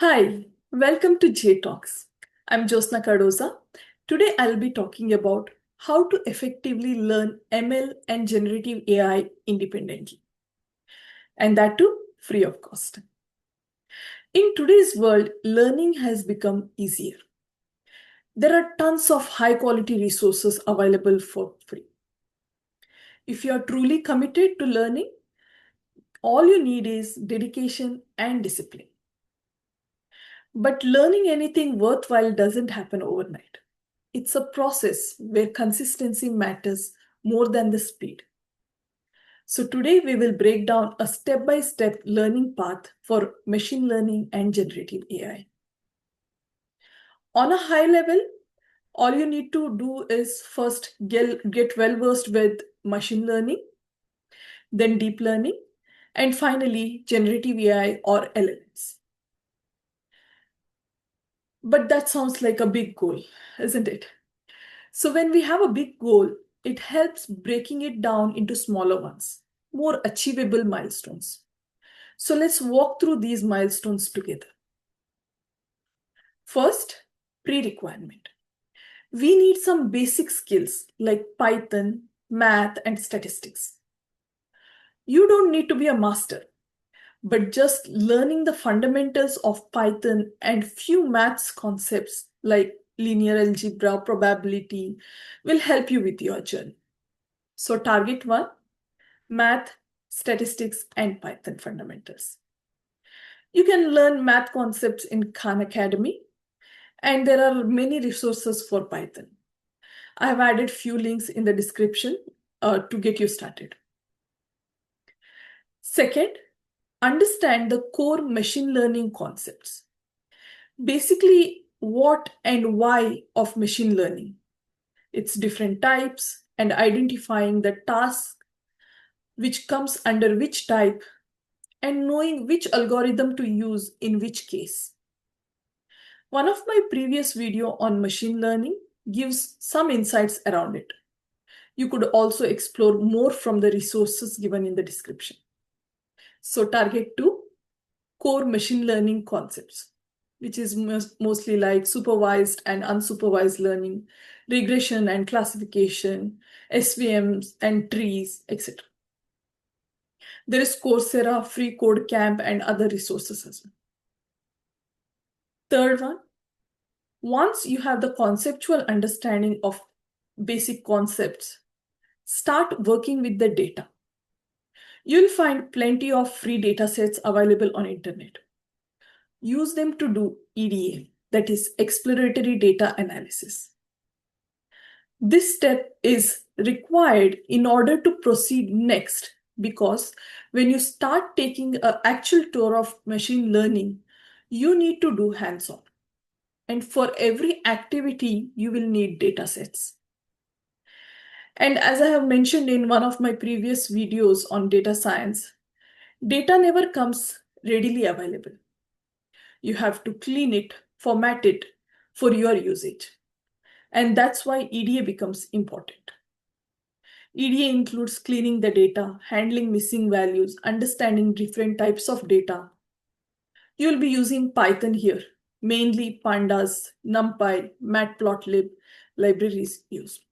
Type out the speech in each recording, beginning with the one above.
Hi, welcome to J Talks. I'm Josna Cardoza. Today I'll be talking about how to effectively learn ML and generative AI independently, and that too free of cost. In today's world, learning has become easier. There are tons of high quality resources available for free. If you are truly committed to learning, all you need is dedication and discipline. But learning anything worthwhile doesn't happen overnight. It's a process where consistency matters more than the speed. So today we will break down a step-by-step learning path for machine learning and generative AI. On a high level, all you need to do is first get well versed with machine learning, then deep learning, and finally generative AI or LLMs. But that sounds like a big goal, isn't it? So when we have a big goal, it helps breaking it down into smaller ones, more achievable milestones. So let's walk through these milestones together. First, pre-requirement. We need some basic skills like Python, math, and statistics. You don't need to be a master, but just learning the fundamentals of Python and few maths concepts like linear algebra, probability will help you with your journey. So target 1, math, statistics, and Python fundamentals. You can learn math concepts in Khan Academy, and there are many resources for Python. I have added few links in the description to get you started. Second, understand the core machine learning concepts. Basically, what and why of machine learning, its different types, and identifying the task which comes under which type, and knowing which algorithm to use in which case. One of my previous video on machine learning gives some insights around it. You could also explore more from the resources given in the description. So target 2, core machine learning concepts, which is mostly like supervised and unsupervised learning, regression and classification, SVMs and trees, etc. There is Coursera, Free Code Camp, and other resources as well. Third one, once you have the conceptual understanding of basic concepts, start working with the data. You'll find plenty of free data sets available on internet. Use them to do EDA, that is exploratory data analysis. This step is required in order to proceed next, because when you start taking an actual tour of machine learning, you need to do hands-on. And for every activity, you will need data sets. And as I have mentioned in one of my previous videos on data science, data never comes readily available. You have to clean it, format it for your usage. And that's why EDA becomes important. EDA includes cleaning the data, handling missing values, understanding different types of data. You'll be using Python here, mainly pandas, NumPy, matplotlib libraries used.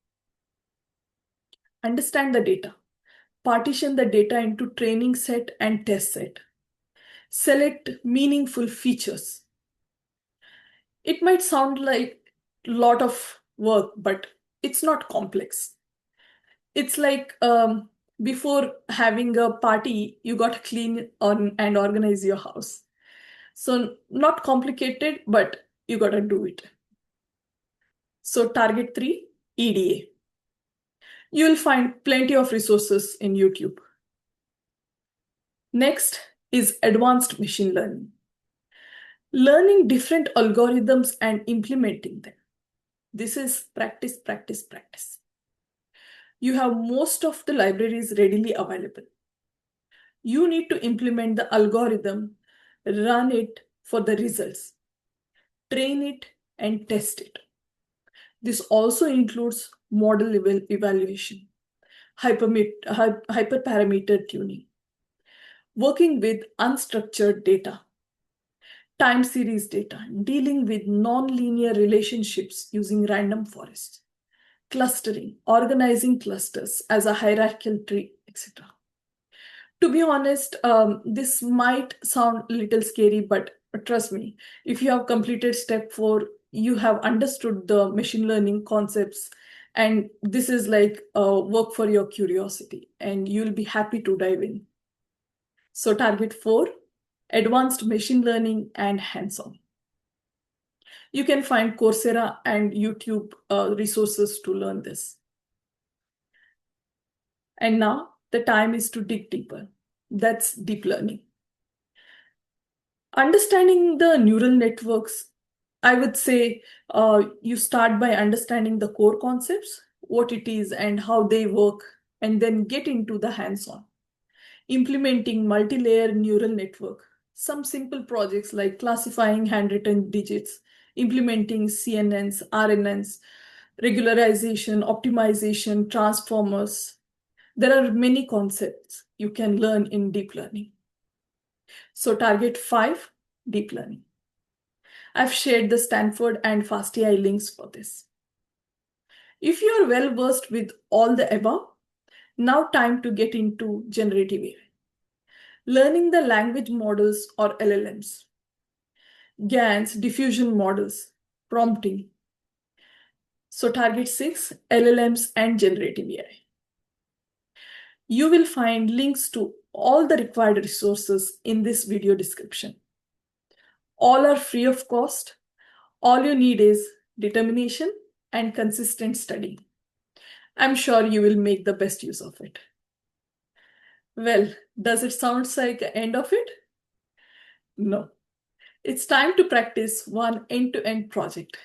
Understand the data. Partition the data into training set and test set. Select meaningful features. It might sound like a lot of work, but it's not complex. It's like before having a party, you got to clean and organize your house. So not complicated, but you got to do it. So target 3, EDA. You will find plenty of resources in YouTube. Next is advanced machine learning. Learning different algorithms and implementing them. This is practice, practice, practice. You have most of the libraries readily available. You need to implement the algorithm, run it for the results, train it, and test it. This also includes model evaluation, hyperparameter tuning, working with unstructured data, time series data, dealing with non-linear relationships using random forests, clustering, organizing clusters as a hierarchical tree, etc. To be honest, this might sound a little scary, but trust me, if you have completed step 4, you have understood the machine learning concepts, and this is like work for your curiosity, and you'll be happy to dive in. So target 4, advanced machine learning and hands-on. You can find Coursera and YouTube resources to learn this. And now the time is to dig deeper. That's deep learning. Understanding the neural networks, I would say you start by understanding the core concepts, what it is and how they work, and then get into the hands-on. Implementing multi-layer neural network, some simple projects like classifying handwritten digits, implementing CNNs, RNNs, regularization, optimization, transformers. There are many concepts you can learn in deep learning. So target 5, deep learning. I've shared the Stanford and FastAI links for this. If you are well versed with all the above, now time to get into generative AI. Learning the language models or LLMs, GANs, diffusion models, prompting. So target 6, LLMs and generative AI. You will find links to all the required resources in this video description. All are free of cost. All you need is determination and consistent study. I'm sure you will make the best use of it. Well, does it sound like the end of it? No. It's time to practice one end-to-end project.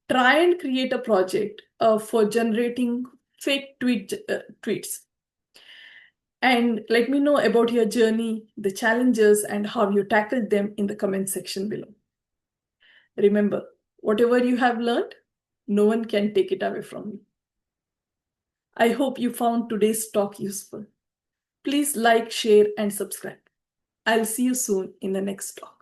Try and create a project for generating fake tweets. And let me know about your journey, the challenges, and how you tackled them in the comment section below. Remember, whatever you have learned, no one can take it away from you. I hope you found today's talk useful. Please like, share, and subscribe. I'll see you soon in the next talk.